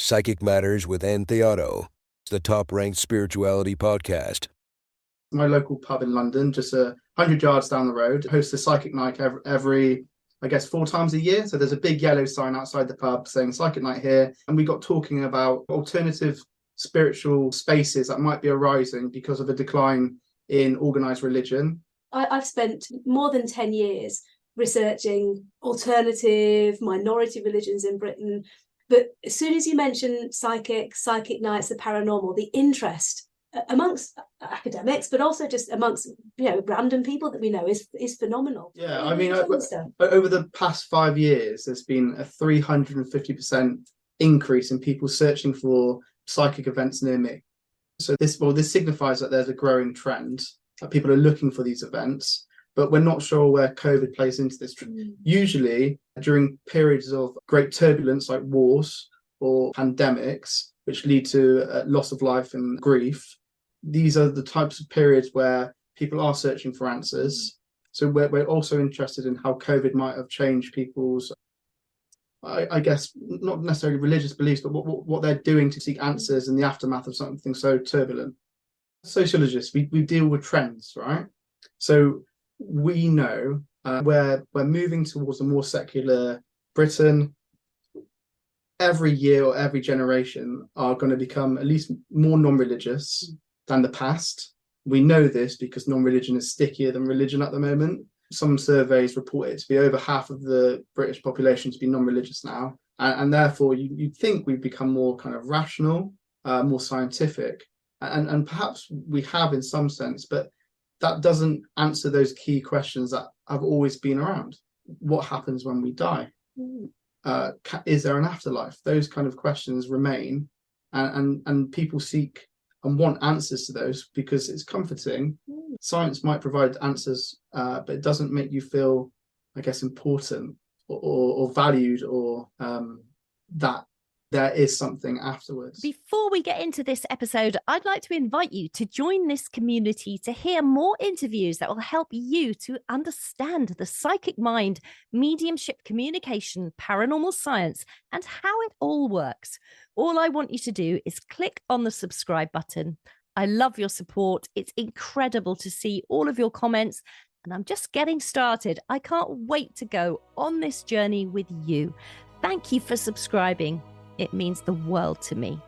Psychic Matters with Ann Theotto, the top-ranked spirituality podcast. My local pub in London, just 100 yards down the road, hosts a Psychic Night every, I guess, 4 times a year. So there's a big yellow sign outside the pub saying Psychic Night here. And we got talking about alternative spiritual spaces that might be arising because of a decline in organised religion. I've spent more than 10 years researching alternative minority religions in Britain. But as soon as you mention psychic nights, the paranormal, the interest amongst academics, but also just amongst random people that we know is phenomenal. Yeah, I mean, over the past 5 years, there's been a 350% increase in people searching for psychic events near me. So this signifies that there's a growing trend, that people are looking for these events, but we're not sure where COVID plays into this. Usually during periods of great turbulence like wars or pandemics, which lead to loss of life and grief, these are the types of periods where people are searching for answers. So we're also interested in how COVID might have changed people's, I guess, not necessarily religious beliefs, but what they're doing to seek answers in the aftermath of something so turbulent. Sociologists, we deal with trends, right? So we know we're moving towards a more secular Britain. Every year or every generation are going to become at least more non-religious than the past. We know this because non-religion is stickier than religion at the moment. Some surveys report it to be over half of the British population to be non-religious now. And therefore, you'd think we've become more kind of rational, more scientific. And perhaps we have in some sense, but that doesn't answer those key questions that have always been around. What happens when we die? Is there an afterlife? Those kind of questions remain, and people seek and want answers to those because it's comforting. Science might provide answers, but it doesn't make you feel, I guess, important or valued, or that there is something afterwards. Before we get into this episode, I'd like to invite you to join this community to hear more interviews that will help you to understand the psychic mind, mediumship, communication, paranormal science, and how it all works. All I want you to do is click on the subscribe button. I love your support. It's incredible to see all of your comments, and I'm just getting started. I can't wait to go on this journey with you. Thank you for subscribing. It means the world to me.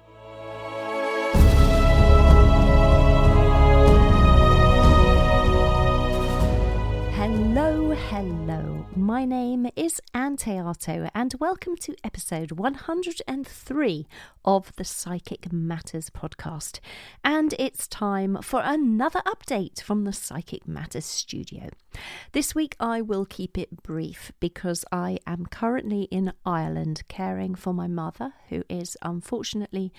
Hello. My name is Ann Theotto, and welcome to episode 103 of the Psychic Matters podcast. And it's time for another update from the Psychic Matters studio. This week I will keep it brief because I am currently in Ireland caring for my mother, who is unfortunately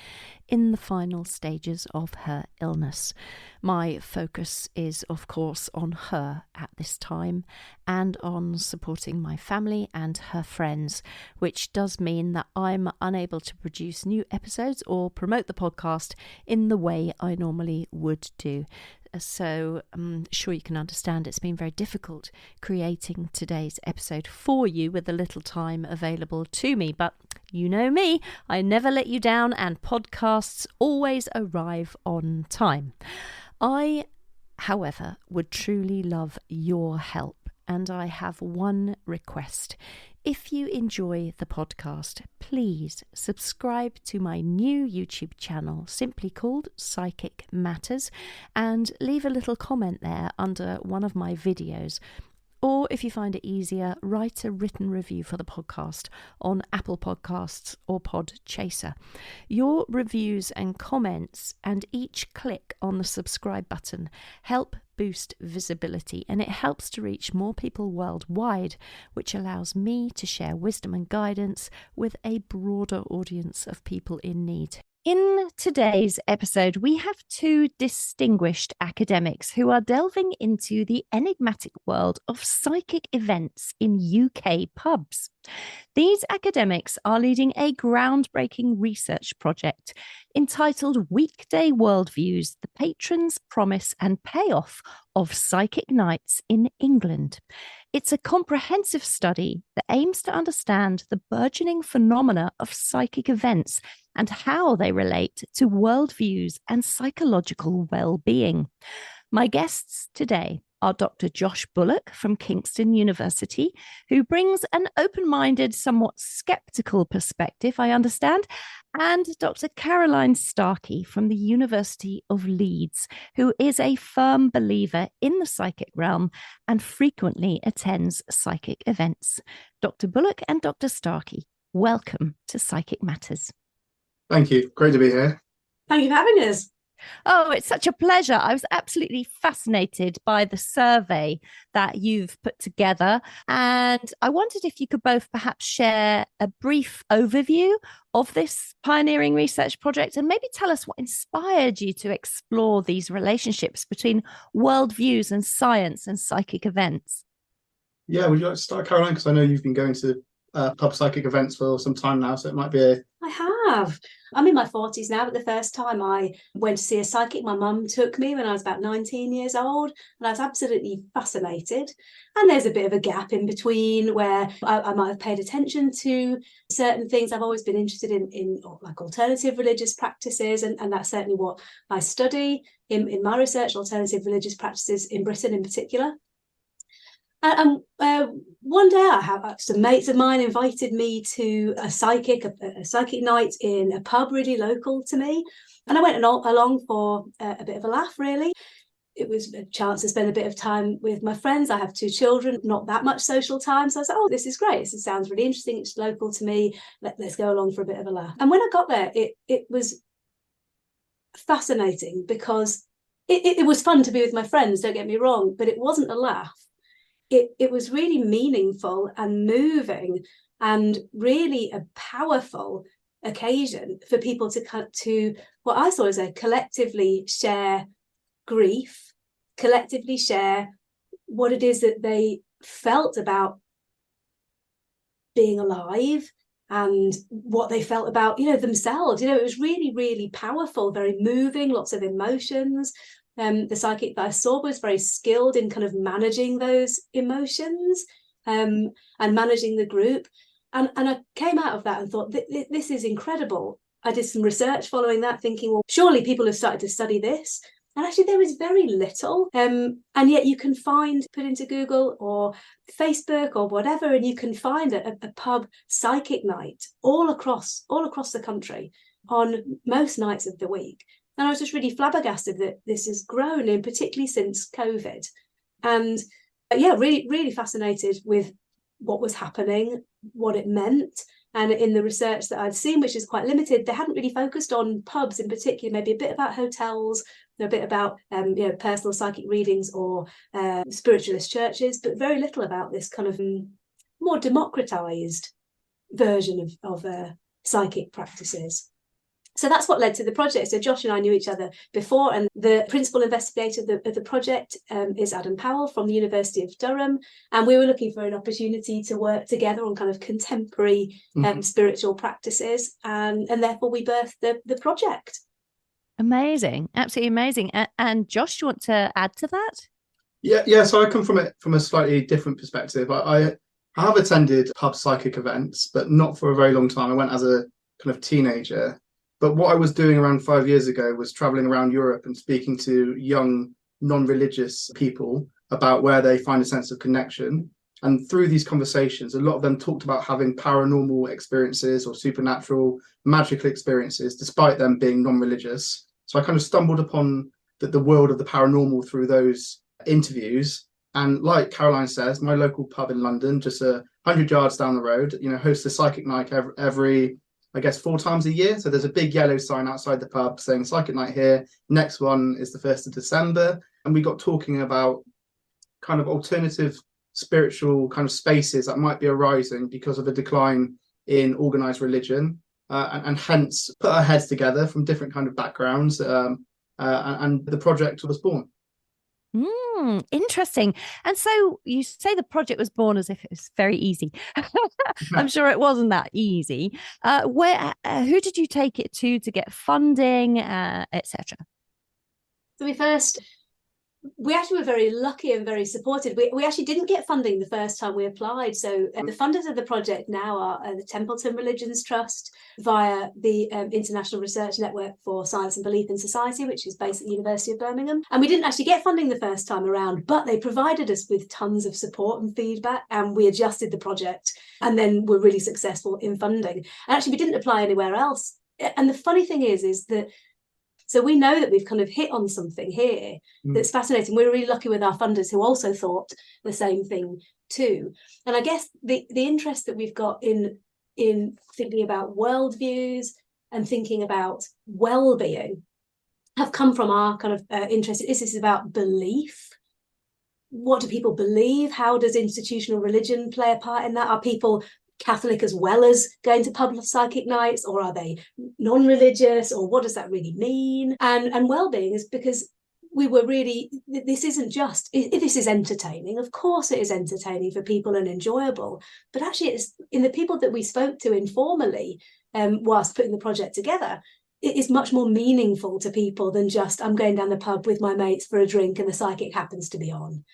in the final stages of her illness. My focus is, of course, on her at this time and on supporting my family and her friends, which does mean that I'm unable to produce new episodes or promote the podcast in the way I normally would do. So I'm sure you can understand it's been very difficult creating today's episode for you with the little time available to me. But you know me, I never let you down, and podcasts always arrive on time. I, however, would truly love your help, and I have one request. If you enjoy the podcast, please subscribe to my new YouTube channel, simply called Psychic Matters, and leave a little comment there under one of my videos. Or if you find it easier, write a written review for the podcast on Apple Podcasts or Podchaser. Your reviews and comments and each click on the subscribe button help boost visibility, and it helps to reach more people worldwide, which allows me to share wisdom and guidance with a broader audience of people in need. In today's episode, we have two distinguished academics who are delving into the enigmatic world of psychic events in UK pubs. These academics are leading a groundbreaking research project entitled Weekday Worldviews, the Patron's Promise and Payoff of Psychic Nights in England. It's a comprehensive study that aims to understand the burgeoning phenomena of psychic events and how they relate to worldviews and psychological well-being. My guests today are Dr. Josh Bullock from Kingston University, who brings an open-minded, somewhat sceptical perspective, I understand, and Dr. Caroline Starkey from the University of Leeds, who is a firm believer in the psychic realm and frequently attends psychic events. Dr. Bullock and Dr. Starkey, welcome to Psychic Matters. Thank you. Great to be here. Thank you for having us. Oh, it's such a pleasure. I was absolutely fascinated by the survey that you've put together. And I wondered if you could both perhaps share a brief overview of this pioneering research project and maybe tell us what inspired you to explore these relationships between worldviews and science and psychic events. Yeah, would you like to start, Caroline? Because I know you've been going to pub psychic events for some time now, so it might be I have. I'm in my 40s now, but the first time I went to see a psychic, my mum took me when I was about 19 years old, and I was absolutely fascinated. And there's a bit of a gap in between where I might have paid attention to certain things. I've always been interested in like alternative religious practices, and that's certainly what I study in my research, alternative religious practices in Britain in particular. And one day I have some mates of mine invited me to a psychic night in a pub really local to me. And I went along for a bit of a laugh, really. It was a chance to spend a bit of time with my friends. I have 2 children, not that much social time. So I was like, oh, this is great. This sounds really interesting. It's local to me. Let's go along for a bit of a laugh. And when I got there, it was fascinating because it was fun to be with my friends, don't get me wrong, but it wasn't a laugh. It was really meaningful and moving and really a powerful occasion for people to what I saw as a collectively share grief, collectively share what it is that they felt about being alive and what they felt about, themselves. It was really, really powerful, very moving, lots of emotions. The psychic that I saw was very skilled in kind of managing those emotions and managing the group. And I came out of that and thought, this is incredible. I did some research following that, thinking, well, surely people have started to study this. And actually, there was very little. And yet you can put into Google or Facebook or whatever, and you can find a pub psychic night all across the country on most nights of the week. And I was just really flabbergasted that this has grown, and particularly since COVID. And really, really fascinated with what was happening, what it meant. And in the research that I'd seen, which is quite limited, they hadn't really focused on pubs in particular, maybe a bit about hotels, a bit about personal psychic readings or spiritualist churches, but very little about this kind of more democratized version of psychic practices. So that's what led to the project. So Josh and I knew each other before, and the principal investigator of the project is Adam Powell from the University of Durham. And we were looking for an opportunity to work together on kind of contemporary spiritual practices. And therefore we birthed the project. Amazing. Absolutely amazing. And Josh, do you want to add to that? Yeah. So I come from a slightly different perspective. I have attended pub psychic events, but not for a very long time. I went as a kind of teenager. But what I was doing around 5 years ago was traveling around Europe and speaking to young, non-religious people about where they find a sense of connection. And through these conversations, a lot of them talked about having paranormal experiences or supernatural, magical experiences, despite them being non-religious. So I kind of stumbled upon the world of the paranormal through those interviews. And like Caroline says, my local pub in London, just 100 yards down the road, hosts a psychic night every I guess 4 times a year. So there's a big yellow sign outside the pub saying psychic night here. Next one is the 1st of December. And we got talking about kind of alternative spiritual kind of spaces that might be arising because of a decline in organized religion, and hence put our heads together from different kind of backgrounds. And the project was born. Interesting. And so you say the project was born as if it was very easy. I'm sure it wasn't that easy. Who did you take it to get funding, etc.? So we first we actually were very lucky and very supported. We actually didn't get funding the first time we applied. So the funders of the project now are the Templeton Religions Trust via the International Research Network for Science and Belief in Society, which is based at the University of Birmingham. And we didn't actually get funding the first time around, but they provided us with tons of support and feedback, and we adjusted the project and then were really successful in funding. And actually, we didn't apply anywhere else. And the funny thing is that so we know that we've kind of hit on something here that's fascinating. We're really lucky with our funders who also thought the same thing too. And I guess the interest that we've got in thinking about worldviews and thinking about well-being have come from our kind of interest. Is this about belief? What do people believe? How does institutional religion play a part in that? Are people Catholic as well as going to public psychic nights, or are they non-religious, or what does that really mean? And well-being is because we were really, this isn't just, this is entertaining. Of course it is entertaining for people and enjoyable, but actually it's in the people that we spoke to informally whilst putting the project together, it is much more meaningful to people than just, I'm going down the pub with my mates for a drink and the psychic happens to be on.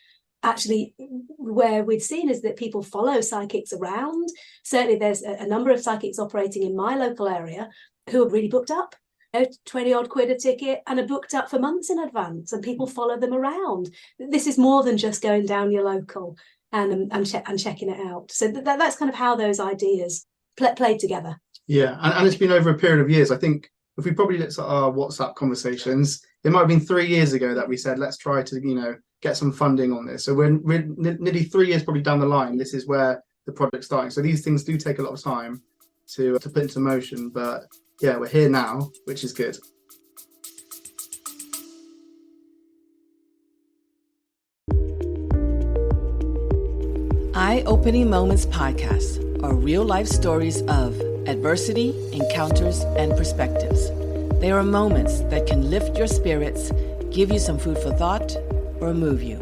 Actually, where we've seen is that people follow psychics around. Certainly there's a number of psychics operating in my local area who are really booked up, 20 odd quid a ticket, and are booked up for months in advance, and people follow them around. This is more than just going down your local and checking it out. So that's kind of how those ideas played together. Yeah, and it's been over a period of years. I think if we probably looked at our WhatsApp conversations, it might have been 3 years ago that we said, let's try to, get some funding on this. So we're nearly 3 years probably down the line. This is where the project's starting. So these things do take a lot of time to put into motion. But yeah, we're here now, which is good. Eye-Opening Moments podcast are real-life stories of adversity, encounters, and perspectives. They are moments that can lift your spirits, give you some food for thought, or move you.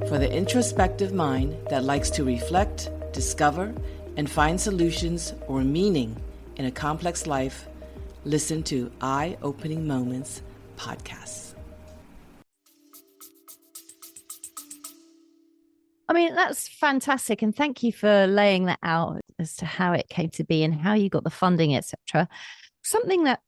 For the introspective mind that likes to reflect, discover, and find solutions or meaning in a complex life, listen to Eye-Opening Moments podcasts. I mean, that's fantastic. And thank you for laying that out as to how it came to be and how you got the funding, etc. Something that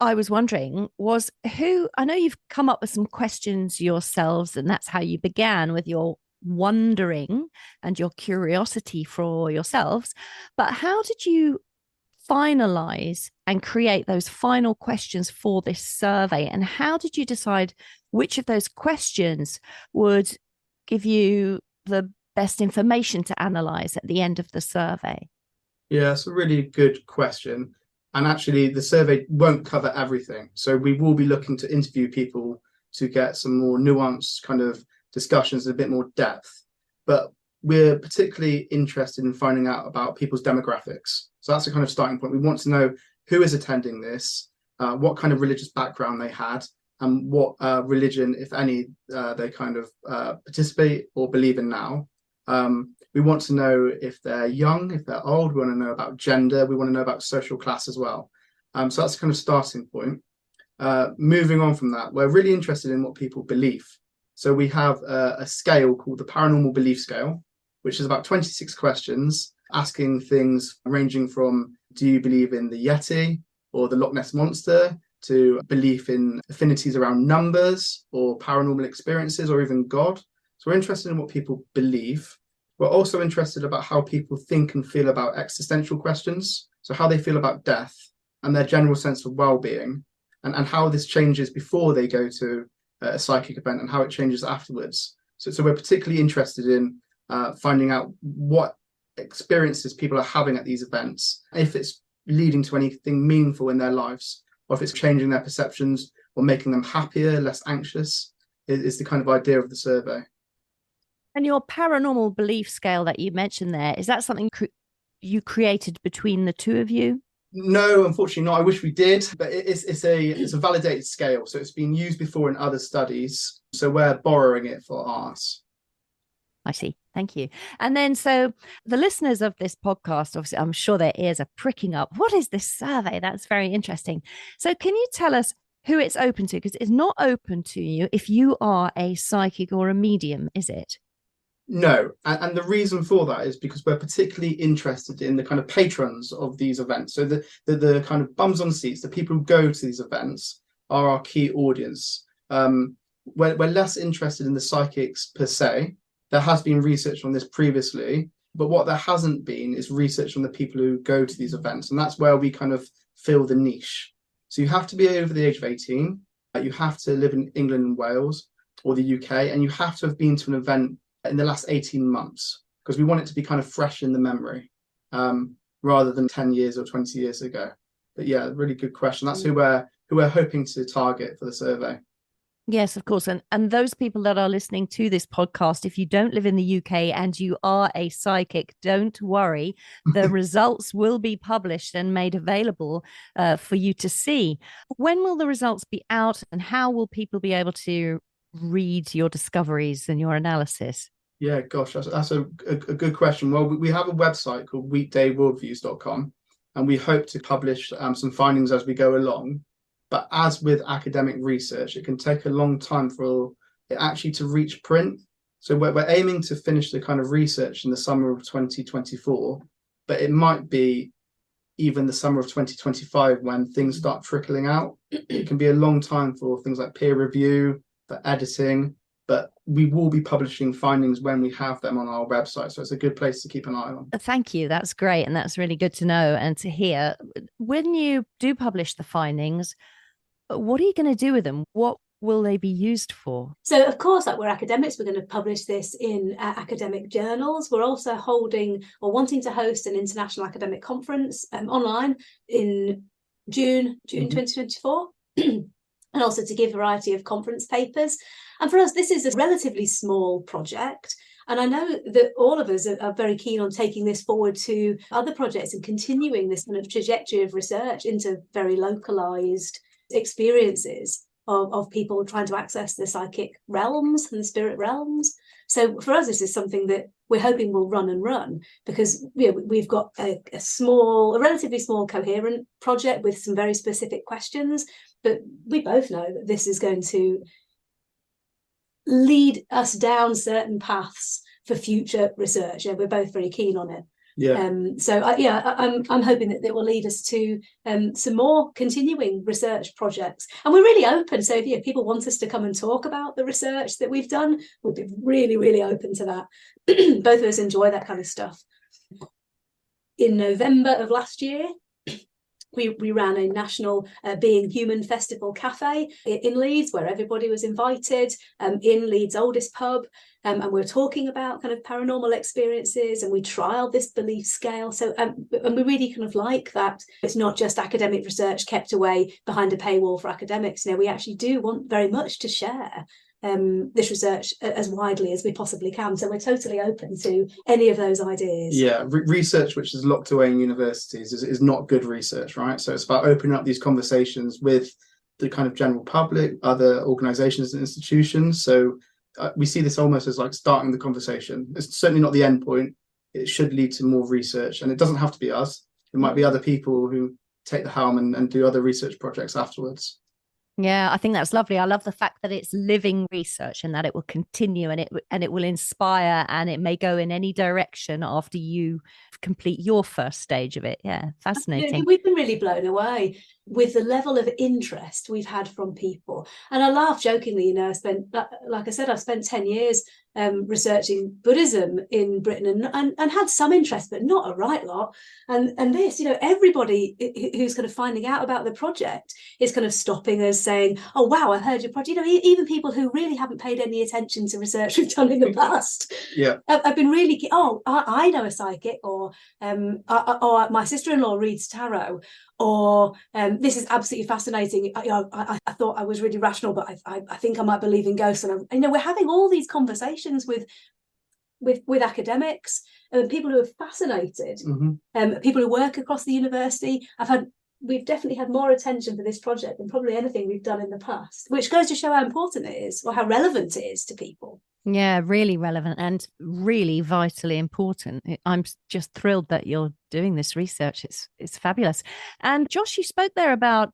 I was wondering was I know you've come up with some questions yourselves, and that's how you began with your wondering and your curiosity for yourselves. But how did you finalize and create those final questions for this survey? And how did you decide which of those questions would give you the best information to analyze at the end of the survey? Yeah, it's a really good question. And actually, the survey won't cover everything. So we will be looking to interview people to get some more nuanced kind of discussions, a bit more depth. But we're particularly interested in finding out about people's demographics. So that's a kind of starting point. We want to know who is attending this, what kind of religious background they had, and what religion, if any, they kind of participate or believe in now. We want to know if they're young, if they're old. We want to know about gender. We want to know about social class as well. So that's a kind of starting point. Moving on from that, we're really interested in what people believe. So we have a scale called the Paranormal Belief Scale, which is about 26 questions, asking things ranging from, do you believe in the Yeti or the Loch Ness Monster, to belief in affinities around numbers or paranormal experiences or even God. So we're interested in what people believe. We're also interested about how people think and feel about existential questions. So how they feel about death and their general sense of well-being, and how this changes before they go to a psychic event and how it changes afterwards. So we're particularly interested in finding out what experiences people are having at these events, if it's leading to anything meaningful in their lives, or if it's changing their perceptions or making them happier, less anxious, is the kind of idea of the survey. And your paranormal belief scale that you mentioned there, is that something you created between the two of you? No, unfortunately not. I wish we did, but it's a validated scale. So it's been used before in other studies. So we're borrowing it for ours. I see. Thank you. And then, so the listeners of this podcast, obviously, I'm sure their ears are pricking up. What is this survey? That's very interesting. So can you tell us who it's open to? Because it's not open to you if you are a psychic or a medium, is it? No, and the reason for that is because we're particularly interested in the kind of patrons of these events. So the kind of bums on seats, the people who go to these events are our key audience. We're less interested in the psychics per se. There has been research on this previously, but what there hasn't been is research on the people who go to these events, and that's where we kind of fill the niche. So you have to be over the age of 18, you have to live in England and Wales or the UK, and you have to have been to an event in the last 18 months, because we want it to be kind of fresh in the memory, rather than 10 years or 20 years ago. But yeah, really good question. That's who we're hoping to target for the survey. Yes, of course. And those people that are listening to this podcast, if you don't live in the UK and you are a psychic, don't worry. The results will be published and made available for you to see. When will the results be out, and how will people be able to read your discoveries and your analysis? Yeah, gosh, that's a good question. Well, we have a website called weekdayworldviews.com, and we hope to publish some findings as we go along. But as with academic research, it can take a long time for it actually to reach print. So we're aiming to finish the kind of research in the summer of 2024, but it might be even the summer of 2025 when things start trickling out. It can be a long time for things like peer review, for editing, but we will be publishing findings when we have them on our website. So it's a good place to keep an eye on. Thank you. That's great. And that's really good to know and to hear. When you do publish the findings, what are you going to do with them? What will they be used for? So, of course, like we're academics, we're going to publish this in academic journals. We're also holding or wanting to host an international academic conference online in June 2024. And also to give a variety of conference papers. And for us, this is a relatively small project. And I know that all of us are very keen on taking this forward to other projects and continuing this kind of trajectory of research into very localized experiences of people trying to access the psychic realms and the spirit realms. So for us, this is something that we're hoping will run because we've got a relatively small coherent project with some very specific questions, but we both know that this is going to lead us down certain paths for future research. Yeah, we're both very keen on it. Yeah. I'm hoping that it will lead us to some more continuing research projects, and we're really open. So if people want us to come and talk about the research that we've done, we'd be really, really open to that. Both of us enjoy that kind of stuff. In November of last year, we ran a national Being Human Festival cafe in Leeds, where everybody was invited, in Leeds' oldest pub, and we were talking about kind of paranormal experiences, and we trialed this belief scale. So and we really kind of like that it's not just academic research kept away behind a paywall for academics. We actually do want very much to share this research as widely as we possibly can. So we're totally open to any of those ideas. Yeah, research which is locked away in universities is not good research, right? So it's about opening up these conversations with the kind of general public, other organizations and institutions. So we see this almost as like starting the conversation. It's certainly not the end point. It should lead to more research, and it doesn't have to be us. It might be other people who take the helm and do other research projects afterwards. Yeah, I think that's lovely. I love the fact that it's living research and that it will continue and it will inspire, and it may go in any direction after you complete your first stage of it. Yeah, fascinating. We've been really blown away with the level of interest we've had from people. And I laugh jokingly, I've spent 10 years researching Buddhism in Britain and had some interest, but not a right lot. And this, everybody who's kind of finding out about the project is kind of stopping us, saying, "Oh wow, I heard your project." Even people who really haven't paid any attention to research we've done in the past. Yeah, I've been really, I know a psychic, or my sister-in-law reads tarot, or this is absolutely fascinating. I thought I was really rational, but I think I might believe in ghosts. And we're having all these conversations with academics and people who are fascinated, people who work across the university. We've definitely had more attention for this project than probably anything we've done in the past, which goes to show how important it is, or how relevant it is to people. Yeah, really relevant and really vitally important. I'm just thrilled that you're doing this research. It's fabulous. And Josh, you spoke there about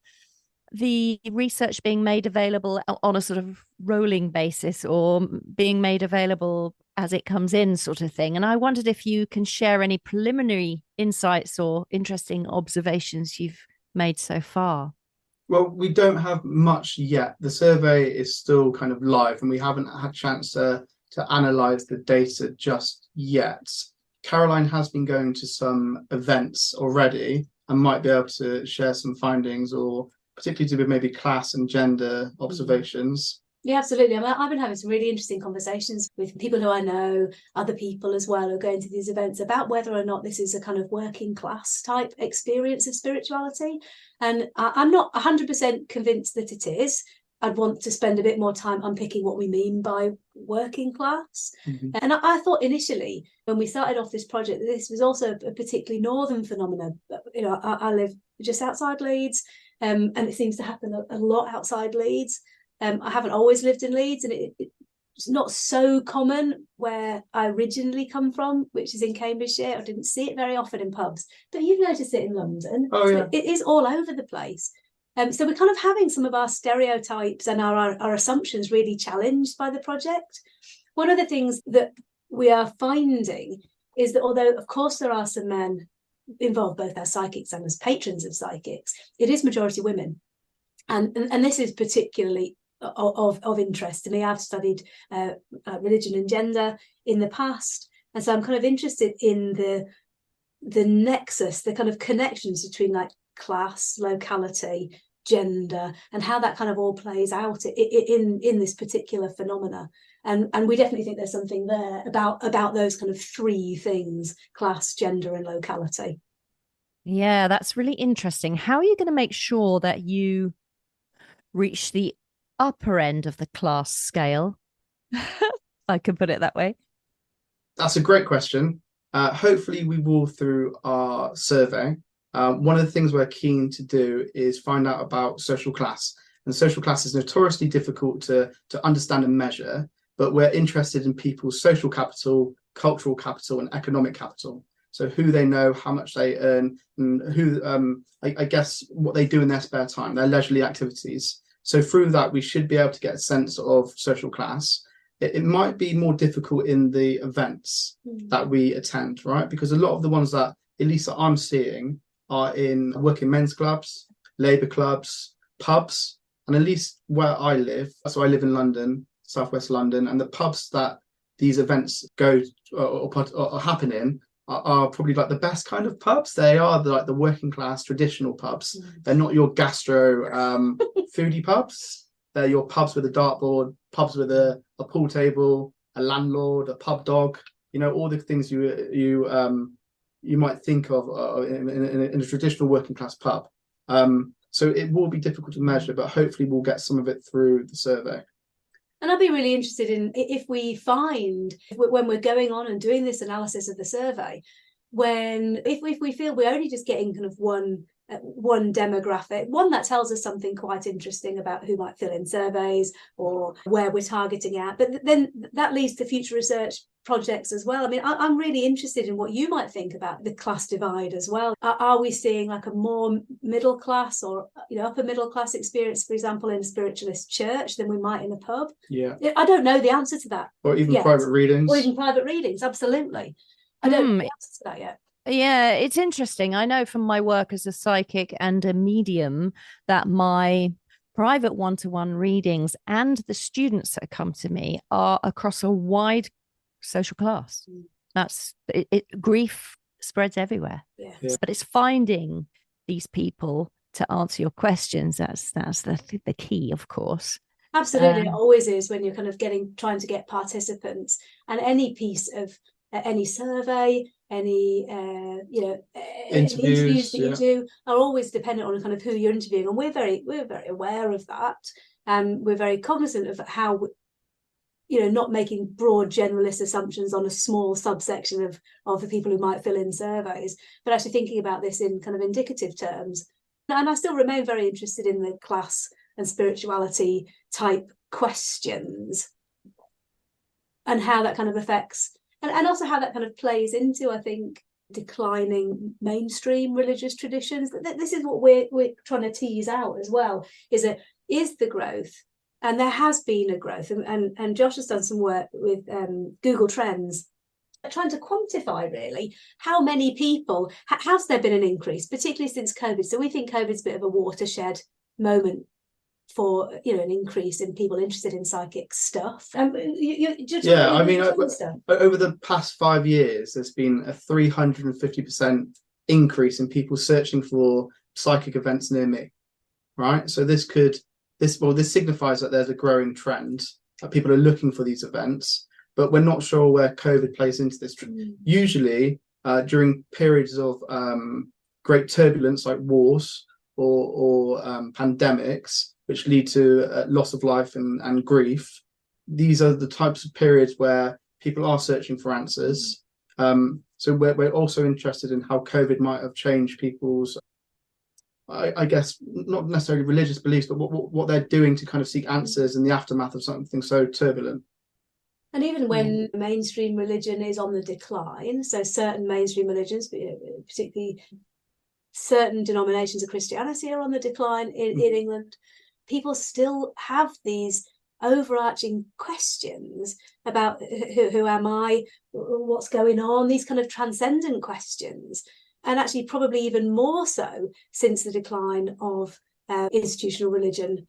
the research being made available on a sort of rolling basis or being made available as it comes in sort of thing. And I wondered if you can share any preliminary insights or interesting observations you've made so far. Well, we don't have much yet. The survey is still kind of live and we haven't had a chance to analyse the data just yet. Caroline has been going to some events already and might be able to share some findings, or particularly to do with maybe class and gender observations. Yeah, absolutely. I mean, I've been having some really interesting conversations with people who I know, other people as well, who are going to these events about whether or not this is a kind of working class type experience of spirituality. And I'm not 100% convinced that it is. I'd want to spend a bit more time unpicking what we mean by working class. Mm-hmm. And I thought initially, when we started off this project, that this was also a particularly northern phenomenon. You know, I live just outside Leeds, and it seems to happen a lot outside Leeds. I haven't always lived in Leeds, and it's not so common where I originally come from, which is in Cambridgeshire. I didn't see it very often in pubs, but you've noticed it in London. Oh, yeah. It is all over the place. So we're kind of having some of our stereotypes and our assumptions really challenged by the project. One of the things that we are finding is that although, of course, there are some men involved, both as psychics and as patrons of psychics, it is majority women. And this is particularly of interest to me. I've studied religion and gender in the past, and so I'm kind of interested in the nexus, the kind of connections between like class, locality, gender, and how that kind of all plays out in this particular phenomena. And we definitely think there's something there about those kind of three things: class, gender, and locality. Yeah, that's really interesting. How are you going to make sure that you reach the upper end of the class scale? I could put it that way. That's a great question. Hopefully we will through our survey. One of the things we're keen to do is find out about social class. And social class is notoriously difficult to understand and measure, but we're interested in people's social capital, cultural capital, and economic capital. So who they know, how much they earn, and who, I guess, what they do in their spare time, their leisurely activities. So through that, we should be able to get a sense of social class. It might be more difficult in the events that we attend, right? Because a lot of the ones that, at least that I'm seeing, are in working men's clubs, labour clubs, pubs, and at least where I live. So I live in London, southwest London, and the pubs that these events go or happen in are probably like the best kind of pubs. They are like the working class traditional pubs. They're not your gastro foodie pubs. They're your pubs with a dartboard, pubs with a pool table, a landlord, a pub dog. You know, all the things you might think of in a traditional working class pub. So it will be difficult to measure, but hopefully we'll get some of it through the survey. And I'd be really interested in if we find, when we're going on and doing this analysis of the survey, if we feel we're only just getting kind of one demographic, one that tells us something quite interesting about who might fill in surveys or where we're targeting at, but then that leads to future research projects as well. I mean, I'm really interested in what you might think about the class divide as well. Are we seeing like a more middle class or upper middle class experience, for example, in a spiritualist church than we might in a pub? Yeah, I don't know the answer to that. Or even private readings. Or even private readings, absolutely. I don't know the answer to that yet. Yeah, it's interesting. I know from my work as a psychic and a medium that my private one-to-one readings and the students that come to me are across a wide social class. That's it. Grief spreads everywhere. Yeah. But it's finding these people to answer your questions. That's the key, of course. Absolutely, it always is when you're kind of trying to get participants, and any piece of any survey, any interviews that you do are always dependent on kind of who you're interviewing, and we're very aware of that, and we're very cognizant of how not making broad generalist assumptions on a small subsection of the people who might fill in surveys, but actually thinking about this in kind of indicative terms. And I still remain very interested in the class and spirituality type questions and how that kind of affects, and also how that kind of plays into, I think, declining mainstream religious traditions. This is what we're trying to tease out as well, is the growth. And there has been a growth, and Josh has done some work with Google Trends, trying to quantify really how many people, has there been an increase, particularly since COVID. So we think COVID's a bit of a watershed moment for, you know, an increase in people interested in psychic stuff. Over the past 5 years, there's been a 350% increase in people searching for psychic events near me, right? So this signifies that there's a growing trend, that people are looking for these events, but we're not sure where COVID plays into this. Usually during periods of great turbulence like wars or pandemics, which lead to loss of life and grief, these are the types of periods where people are searching for answers. So we're also interested in how COVID might have changed people's, I guess, not necessarily religious beliefs, but what they're doing to kind of seek answers in the aftermath of something so turbulent. And even when mainstream religion is on the decline, so certain mainstream religions, particularly certain denominations of Christianity are on the decline in England, people still have these overarching questions about who am I, what's going on, these kind of transcendent questions. And actually probably even more so since the decline of institutional religion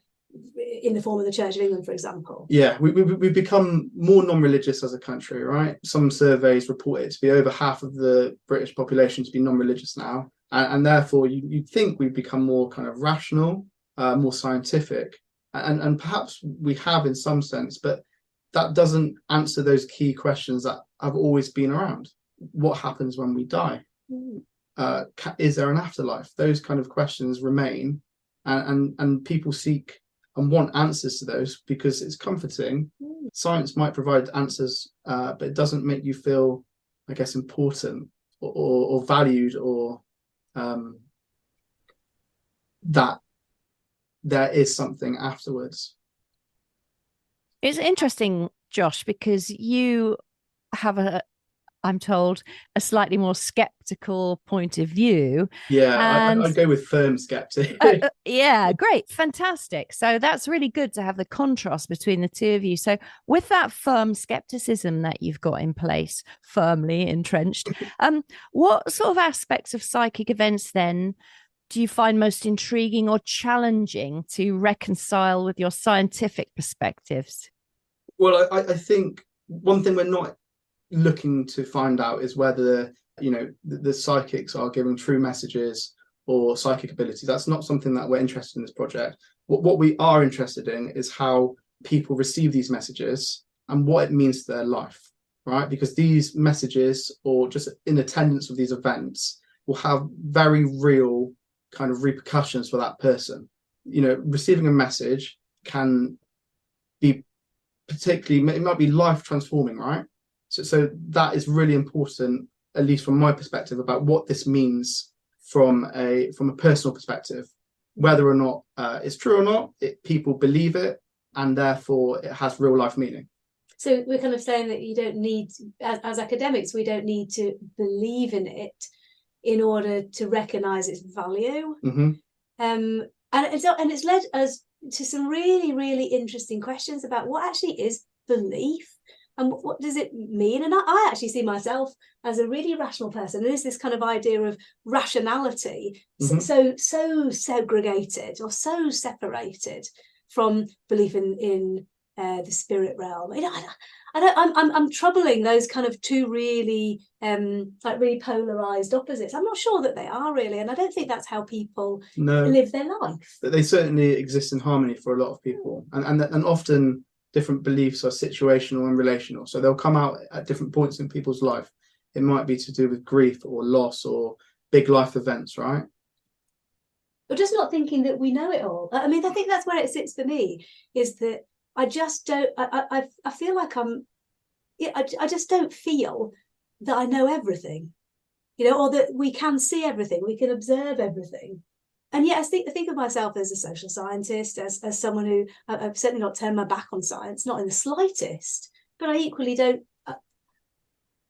in the form of the Church of England, for example. Yeah, we've become more non-religious as a country, right? Some surveys report it to be over half of the British population to be non-religious now. And therefore, you'd think we've become more kind of rational, more scientific. And perhaps we have in some sense, but that doesn't answer those key questions that have always been around. What happens when we die? Is there an afterlife? Those kind of questions remain. And people seek and want answers to those because it's comforting. Science might provide answers, but it doesn't make you feel, I guess, important or valued, or that there is something afterwards. It's interesting, Josh, because you have I'm told, a slightly more skeptical point of view. Yeah, I'd go with firm skeptic. Yeah, great, fantastic. So that's really good to have the contrast between the two of you. So with that firm skepticism that you've got in place, firmly entrenched, what sort of aspects of psychic events then do you find most intriguing or challenging to reconcile with your scientific perspectives? Well, I think one thing we're not looking to find out is whether, you know, the psychics are giving true messages or psychic abilities. That's not something that we're interested in this project. What we are interested in is how people receive these messages and what it means to their life, right? Because these messages, or just in attendance of these events, will have very real kind of repercussions for that person. You know, receiving a message can be particularly, it might be life transforming, right? So that is really important, at least from my perspective, about what this means from a personal perspective, whether or not it's true or not. People believe it, and therefore it has real life meaning. So we're kind of saying that you don't need, as academics, we don't need to believe in it in order to recognise its value. And it's led us to some really, really interesting questions about what actually is belief. And what does it mean? And I actually see myself as a really rational person. There's this kind of idea of rationality, so segregated or so separated from belief in the spirit realm. You know, I'm troubling those kind of two really really polarized opposites. I'm not sure that they are really, and I don't think that's how people live their life. But they certainly exist in harmony for a lot of people, and often different beliefs are situational and relational, so they'll come out at different points in people's life. It might be to do with grief or loss or big life events, right? But just not thinking that we know it all. I mean, I think that's where it sits for me, is that I just don't, I feel like I just don't feel that I know everything, you know, or that we can see everything, we can observe everything. And yet I think of myself as a social scientist, as someone who, I've certainly not turned my back on science, not in the slightest, but I equally don't,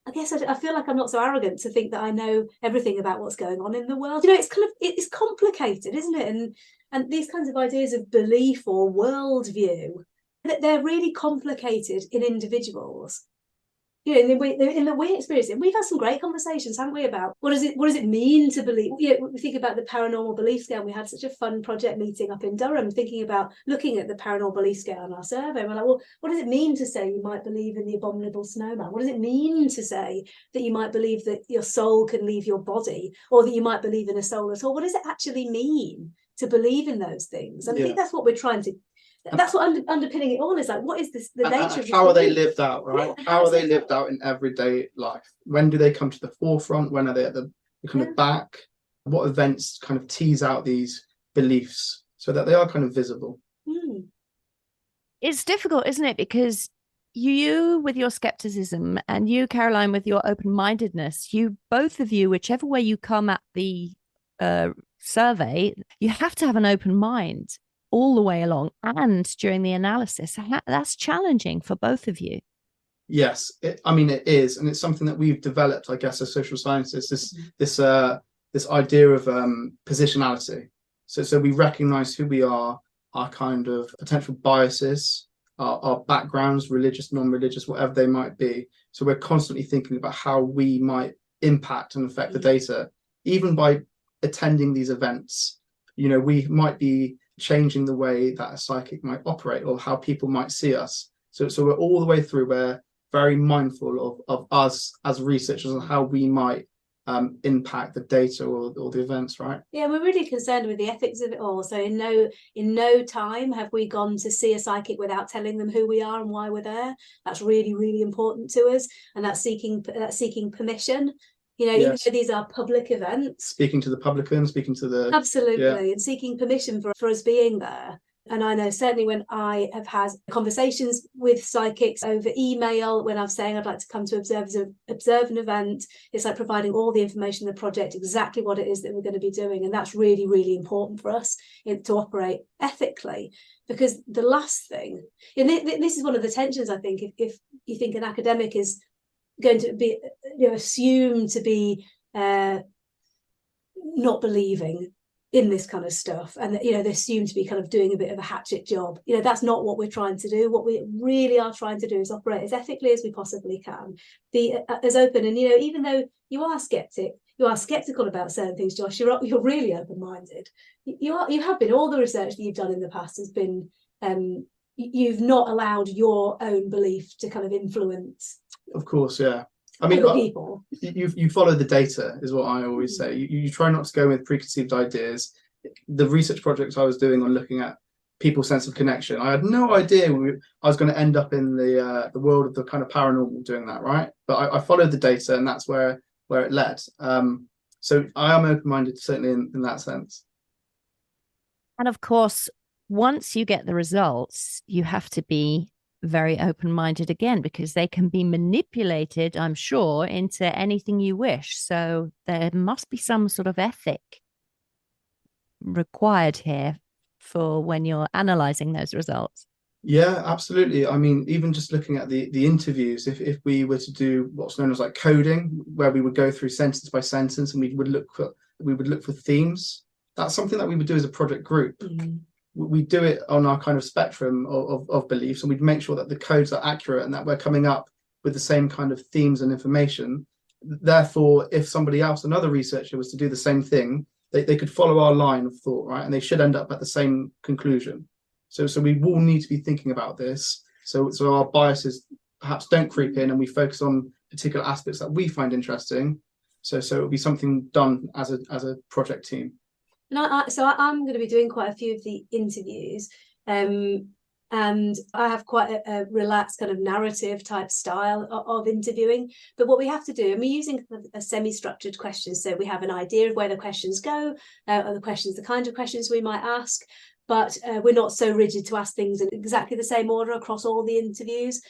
I guess I feel like I'm not so arrogant to think that I know everything about what's going on in the world. You know, it's complicated, isn't it? And these kinds of ideas of belief or worldview, that they're really complicated in individuals. You know, in the way experience it, we've had some great conversations, haven't we, about what does it mean to believe? You know, we think about the paranormal belief scale. We had such a fun project meeting up in Durham, looking at the paranormal belief scale on our survey. We're like, well, what does it mean to say you might believe in the abominable snowman? What does it mean to say that you might believe that your soul can leave your body, or that you might believe in a soul at all? What does it actually mean to believe in those things? And I think that's what we're trying to. That's what underpinning it all is, like, what is this, the nature of how are they lived out, right? How are they lived out in everyday life? When do they come to the forefront? When are they at the kind of back? What events kind of tease out these beliefs so that they are kind of visible? It's difficult, isn't it? Because you with your skepticism, and you, Caroline, with your open-mindedness, you both of you, whichever way you come at the survey, you have to have an open mind all the way along and during the analysis. That's challenging for both of you. Yes, it is, and it's something that we've developed, I guess, as social scientists. This idea of positionality. So we recognise who we are, our kind of potential biases, our backgrounds, religious, non-religious, whatever they might be. So we're constantly thinking about how we might impact and affect the data, even by attending these events. You know, we might be changing the way that a psychic might operate, or how people might see us. So we're all the way through. We're very mindful of us as researchers and how we might impact the data or the events, right? Yeah, we're really concerned with the ethics of it all. So in no time have we gone to see a psychic without telling them who we are and why we're there. That's really, really important to us, and that's seeking permission. You know, even though these are public events, speaking to the publican, speaking to the absolutely, and seeking permission for us being there. And I know certainly when I have had conversations with psychics over email, when I'm saying I'd like to come to observe an event, it's like providing all the information in the project, exactly what it is that we're going to be doing. And that's really, really important for us to operate ethically. Because the last thing, and this is one of the tensions, I think, if you think an academic is going to be, you know, assumed to be not believing in this kind of stuff, and you know, they assume to be kind of doing a bit of a hatchet job. You know, that's not what we're trying to do. What we really are trying to do is operate as ethically as we possibly can, be as open. And you know, even though you are skeptical about certain things, Josh, you're really open-minded. You have been. All the research that you've done in the past has been you've not allowed your own belief to kind of influence. Of course, yeah. I mean, people. You follow the data, is what I always say. You try not to go with preconceived ideas. The research projects I was doing on looking at people's sense of connection, I had no idea I was going to end up in the world of the kind of paranormal doing that, right? But I followed the data, and that's where it led. So I am open-minded, certainly in that sense. And of course, once you get the results, you have to be very open-minded again, because they can be manipulated, I'm sure, into anything you wish. So there must be some sort of ethic required here for when you're analyzing those results. Yeah, absolutely. I mean, even just looking at the interviews, if we were to do what's known as like coding, where we would go through sentence by sentence and we would look for themes, that's something that we would do as a project group. Mm-hmm. We do it on our kind of spectrum of beliefs, and we'd make sure that the codes are accurate and that we're coming up with the same kind of themes and information. Therefore, if somebody else, another researcher, was to do the same thing, they could follow our line of thought, right? And they should end up at the same conclusion. So we will need to be thinking about this. So our biases perhaps don't creep in, and we focus on particular aspects that we find interesting. So it'll be something done as a project team. And I'm going to be doing quite a few of the interviews, and I have quite a relaxed kind of narrative type style of interviewing. But what we have to do, and we're using a semi-structured questions, so we have an idea of where the questions go, the kind of questions we might ask. But we're not so rigid to ask things in exactly the same order across all the interviews,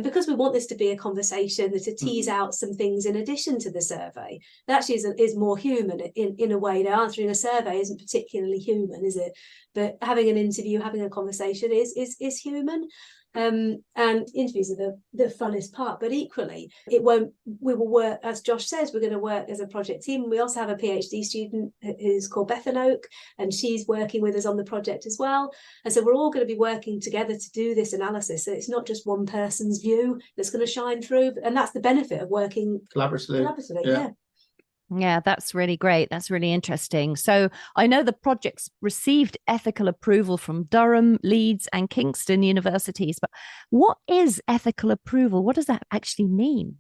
because we want this to be a conversation, to tease out some things in addition to the survey. That actually is more human in a way. Now, answering a survey isn't particularly human, is it? But having an interview, having a conversation is human. And interviews are the funnest part, but equally we will work, as Josh says, we're going to work as a project team. We also have a PhD student who's called Bethan Oak, and she's working with us on the project as well. And so we're all going to be working together to do this analysis. So it's not just one person's view that's going to shine through, and that's the benefit of working collaboratively. Yeah. Yeah, that's really great. That's really interesting. So I know the project's received ethical approval from Durham, Leeds, and Kingston universities, but what is ethical approval? What does that actually mean?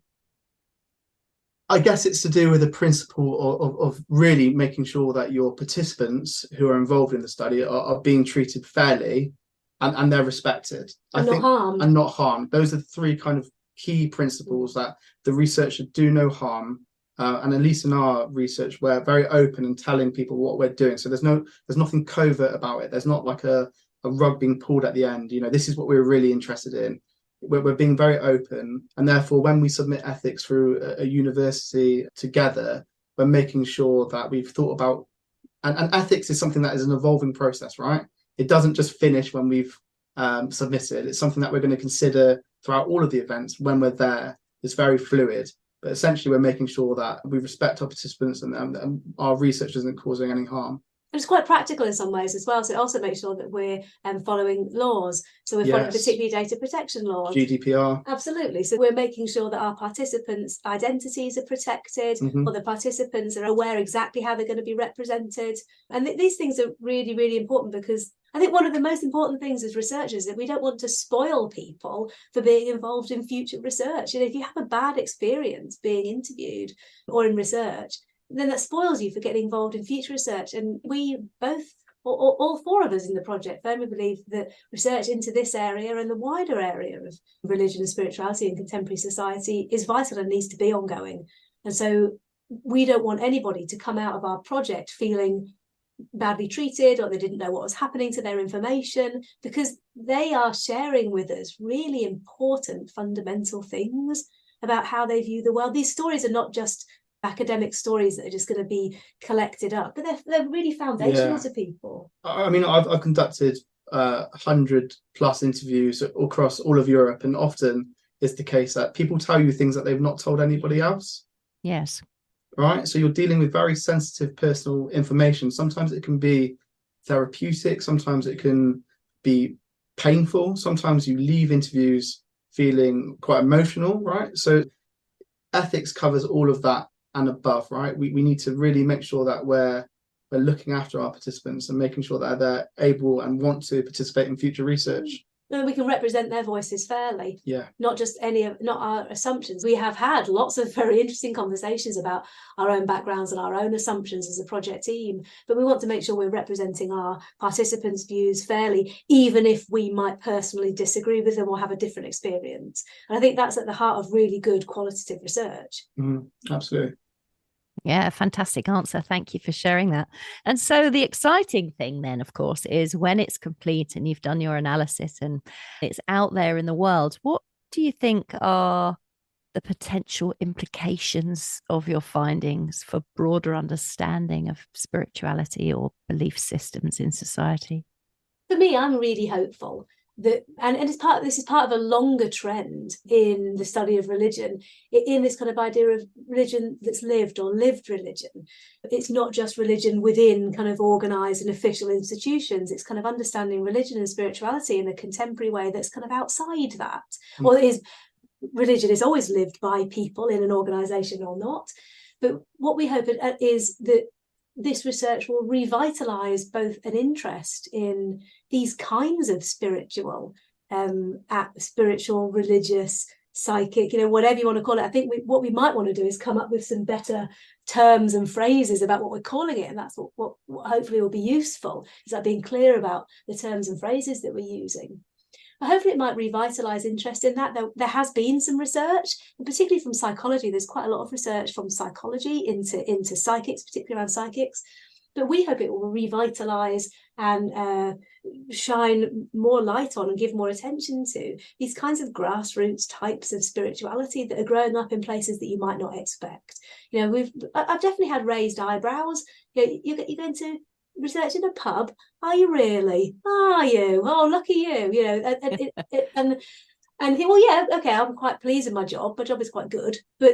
I guess it's to do with the principle of really making sure that your participants who are involved in the study are being treated fairly and they're respected. And not harmed. Those are the three kind of key principles, that the research should do no harm. And at least in our research, we're very open and telling people what we're doing. So there's nothing covert about it. There's not like a rug being pulled at the end. This is what we're really interested in. We're being very open. And therefore, when we submit ethics through a university together, we're making sure that we've thought about, and ethics is something that is an evolving process, right? It doesn't just finish when we've submitted. It's something that we're going to consider throughout all of the events when we're there. It's very fluid. But essentially, we're making sure that we respect our participants and our research isn't causing any harm. And it's quite practical in some ways as well. So it also makes sure that we're following laws. So we're following particularly data protection laws. GDPR. Absolutely. So we're making sure that our participants' identities are protected, or the participants are aware exactly how they're going to be represented. And these things are really, really important, because I think one of the most important things as researchers is that we don't want to spoil people for being involved in future research. If you have a bad experience being interviewed or in research, then that spoils you for getting involved in future research. And we both, all four of us in the project, firmly believe that research into this area and the wider area of religion and spirituality in contemporary society is vital and needs to be ongoing. And so we don't want anybody to come out of our project feeling badly treated, or they didn't know what was happening to their information, because they are sharing with us really important fundamental things about how they view the world. These stories are not just academic stories that are just going to be collected up, but they're really foundational to people. I mean, I've conducted 100 plus interviews across all of Europe, and often it's the case that people tell you things that they've not told anybody else. Yes. Right, so you're dealing with very sensitive personal information. Sometimes it can be therapeutic, sometimes it can be painful, sometimes you leave interviews feeling quite emotional, right? So ethics covers all of that and above, right? We need to really make sure that we're looking after our participants and making sure that they're able and want to participate in future research. And we can represent their voices fairly. Yeah. Not our assumptions. We have had lots of very interesting conversations about our own backgrounds and our own assumptions as a project team, but we want to make sure we're representing our participants' views fairly, even if we might personally disagree with them or have a different experience. And I think that's at the heart of really good qualitative research. Absolutely. Yeah, fantastic answer. Thank you for sharing that. And so the exciting thing then, of course, is when it's complete and you've done your analysis and it's out there in the world, what do you think are the potential implications of your findings for broader understanding of spirituality or belief systems in society? For me, I'm really hopeful that, and this is part of a longer trend in the study of religion, in this kind of idea of religion that's lived, or lived religion. It's not just religion within kind of organised and official institutions. It's kind of understanding religion and spirituality in a contemporary way that's kind of outside that. Well, religion is always lived by people in an organisation or not. But what we hope is that this research will revitalise both an interest in these kinds of spiritual, religious, psychic, whatever you want to call it. I think what we might want to do is come up with some better terms and phrases about what we're calling it, and that's what hopefully will be useful, is that being clear about the terms and phrases that we're using. But hopefully it might revitalise interest in that. There has been some research, and particularly from psychology. There's quite a lot of research from psychology into psychics, particularly around psychics. But we hope it will revitalise and shine more light on and give more attention to these kinds of grassroots types of spirituality that are growing up in places that you might not expect. I've definitely had raised eyebrows. You're going to research in a pub? Are you really? Are you? Oh, lucky you. You know, and think, well, yeah, okay, I'm quite pleased with my job. My job is quite good, but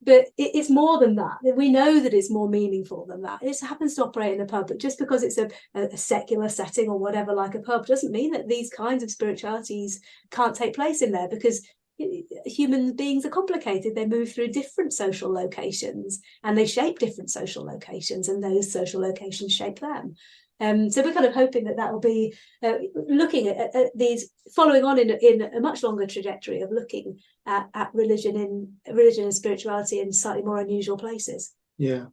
it's more than that. We know that it's more meaningful than that. It happens to operate in a pub, but just because it's a secular setting or whatever, like a pub, doesn't mean that these kinds of spiritualities can't take place in there, because human beings are complicated. They move through different social locations and they shape different social locations, and those social locations shape them. So we're kind of hoping that will be looking at these, following on in a much longer trajectory of looking at religion and spirituality in slightly more unusual places. Yeah,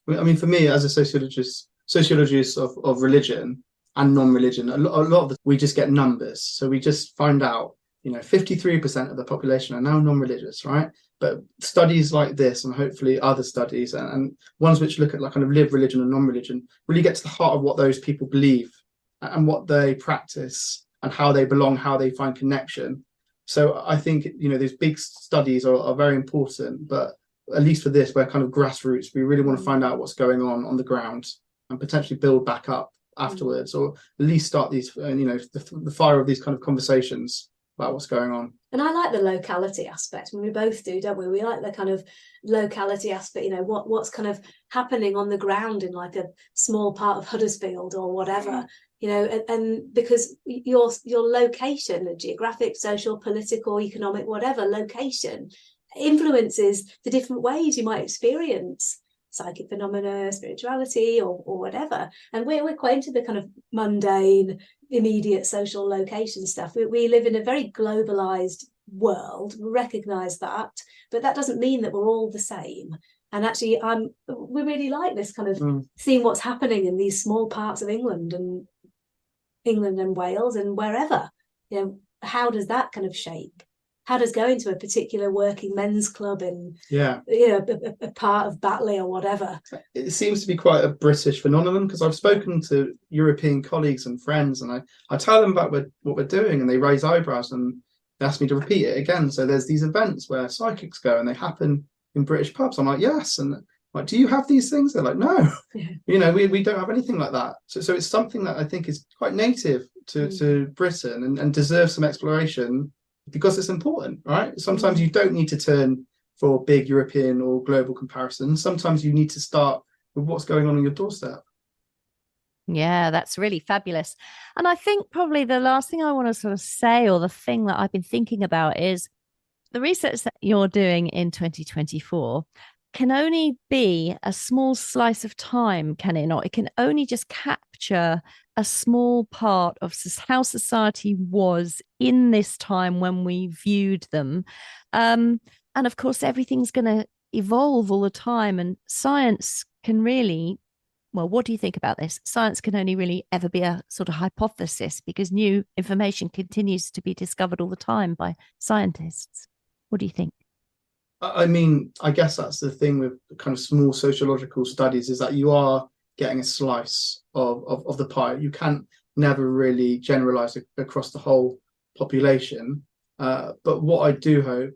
I mean, for me as a sociologist of religion and non-religion, a lot of the, we just get numbers. So we just find out, 53% of the population are now non-religious, right? But studies like this, and hopefully other studies, and ones which look at like kind of lived religion and non-religion, really get to the heart of what those people believe and what they practice and how they belong, how they find connection. So I think, these big studies are very important, but at least for this, we're kind of grassroots. We really want to find out what's going on the ground and potentially build back up afterwards, or at least start these, the fire of these kind of conversations about what's going on. And I like the locality aspect. We both do, don't we? We like the kind of locality aspect, what's kind of happening on the ground in like a small part of Huddersfield or whatever, and because your location, the geographic, social, political, economic, whatever location, influences the different ways you might experience psychic phenomena, spirituality, or whatever. And we're quite into the kind of mundane, immediate social location stuff. We live in a very globalized world. We recognize that, but that doesn't mean that we're all the same. And actually, we really like this kind of seeing what's happening in these small parts of England and Wales and wherever. How does that kind of shape? How does going to a particular working men's club in, a part of Batley or whatever? It seems to be quite a British phenomenon, because I've spoken to European colleagues and friends, and I tell them about what we're doing, and they raise eyebrows and they ask me to repeat it again. So there's these events where psychics go, and they happen in British pubs. I'm like, yes. And like, do you have these things? They're like, no. We don't have anything like that. So it's something that I think is quite native to Britain and deserves some exploration, because it's important, right? Sometimes you don't need to turn for big European or global comparisons. Sometimes you need to start with what's going on your doorstep. Yeah, that's really fabulous. And I think probably the last thing I want to sort of say, or the thing that I've been thinking about, is the research that you're doing in 2024 can only be a small slice of time, can it not? It can only just capture a small part of how society was in this time when we viewed them. And of course, everything's going to evolve all the time, and science can really, well, what do you think about this? Science can only really ever be a sort of hypothesis, because new information continues to be discovered all the time by scientists. What do you think? I mean, I guess that's the thing with kind of small sociological studies, is that you are getting a slice of the pie. You can't never really generalize across the whole population. But what I do hope,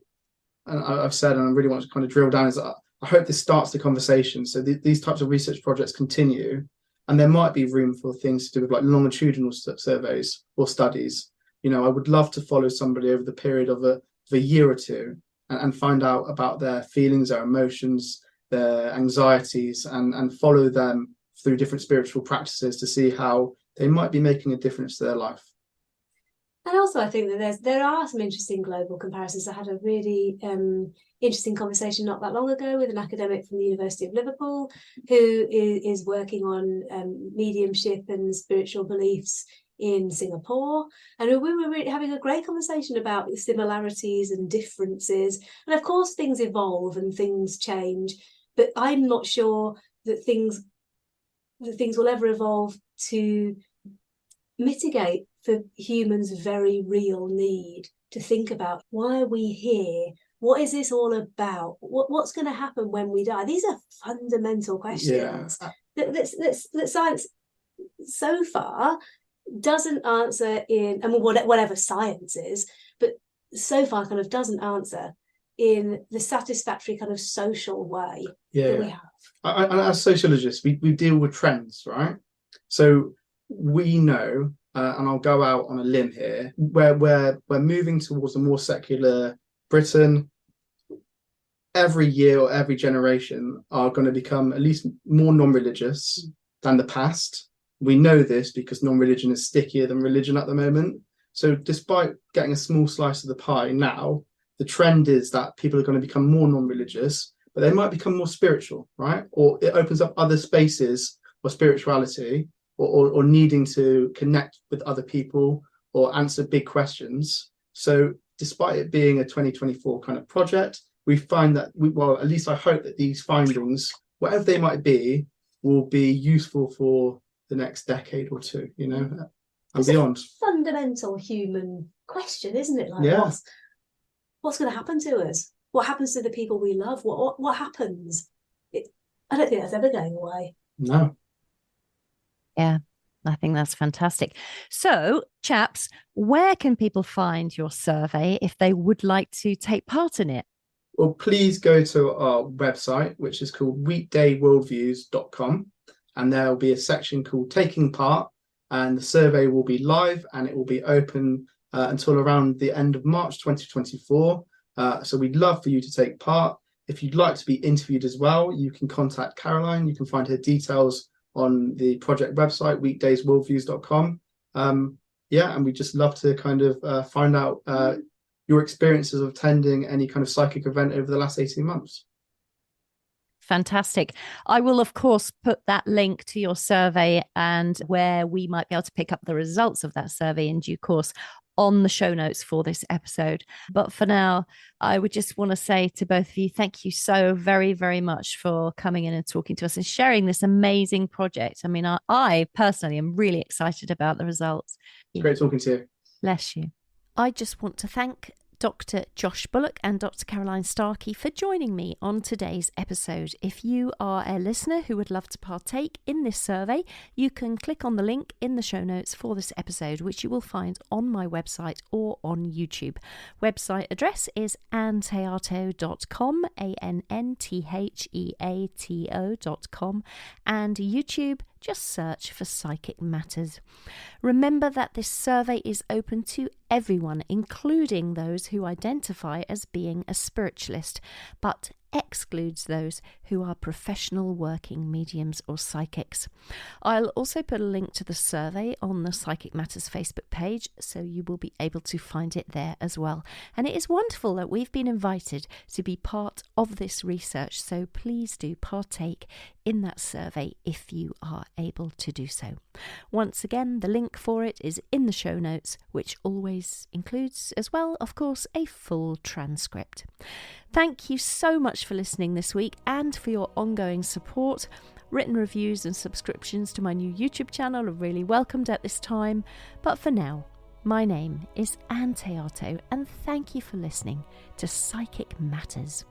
and I've said, and I really want to kind of drill down, is that I hope this starts the conversation. So these types of research projects continue, and there might be room for things to do with like longitudinal surveys or studies. I would love to follow somebody over the period of a year or two and find out about their feelings, their emotions, their anxieties, and follow them through different spiritual practices to see how they might be making a difference to their life. And also, I think that there are some interesting global comparisons. I had a really interesting conversation not that long ago with an academic from the University of Liverpool who is working on mediumship and spiritual beliefs in Singapore, and we were really having a great conversation about the similarities and differences. And of course, things evolve and things change, but I'm not sure that things will ever evolve to mitigate for humans' very real need to think about, why are we here? What is this all about? What's going to happen when we die? These are fundamental questions that science so far doesn't answer in, I mean, whatever science is, but so far kind of doesn't answer in the satisfactory kind of social way that we have. As sociologists, we deal with trends, right? So we know, and I'll go out on a limb here, where we're moving towards a more secular Britain. Every year or every generation are going to become at least more non-religious than the past. We know this because non-religion is stickier than religion at the moment. So despite getting a small slice of the pie now, the trend is that people are going to become more non-religious, but they might become more spiritual, right? Or it opens up other spaces for spirituality or needing to connect with other people or answer big questions. So despite it being a 2024 kind of project, we find that, at least I hope that these findings, whatever they might be, will be useful for the next decade or two, and it's beyond. A fundamental human question, isn't it? Like, what's going to happen to us? What happens to the people we love? What happens? I don't think that's ever going away. No. Yeah, I think that's fantastic. So, chaps, where can people find your survey if they would like to take part in it? Well, please go to our website, which is called weekdayworldviews.com, and there will be a section called Taking Part, and the survey will be live and it will be open until around the end of March 2024. So we'd love for you to take part. If you'd like to be interviewed as well, you can contact Caroline. You can find her details on the project website, weekdaysworldviews.com. And we'd just love to kind of find out your experiences of attending any kind of psychic event over the last 18 months. Fantastic. I will, of course, put that link to your survey and where we might be able to pick up the results of that survey in due course on the show notes for this episode. But for now, I would just want to say to both of you, thank you so very, very much for coming in and talking to us and sharing this amazing project. I mean, I personally am really excited about the results. Great talking to you. Bless you. I just want to thank Dr. Josh Bullock and Dr. Caroline Starkey for joining me on today's episode. If you are a listener who would love to partake in this survey, you can click on the link in the show notes for this episode, which you will find on my website or on YouTube. Website address is anteato.com, ANNTHEATO.com, and YouTube, just search for Psychic Matters. Remember that this survey is open to everyone, including those who identify as being a spiritualist, but excludes those who are professional working mediums or psychics. I'll also put a link to the survey on the Psychic Matters Facebook page, so you will be able to find it there as well. And it is wonderful that we've been invited to be part of this research, so please do partake in that survey if you are able to do so. Once again, the link for it is in the show notes, which always includes as well, of course, a full transcript. Thank you so much for listening this week and for your ongoing support. Written reviews and subscriptions to my new YouTube channel are really welcomed at this time. But for now, my name is Anne Teato, and thank you for listening to Psychic Matters.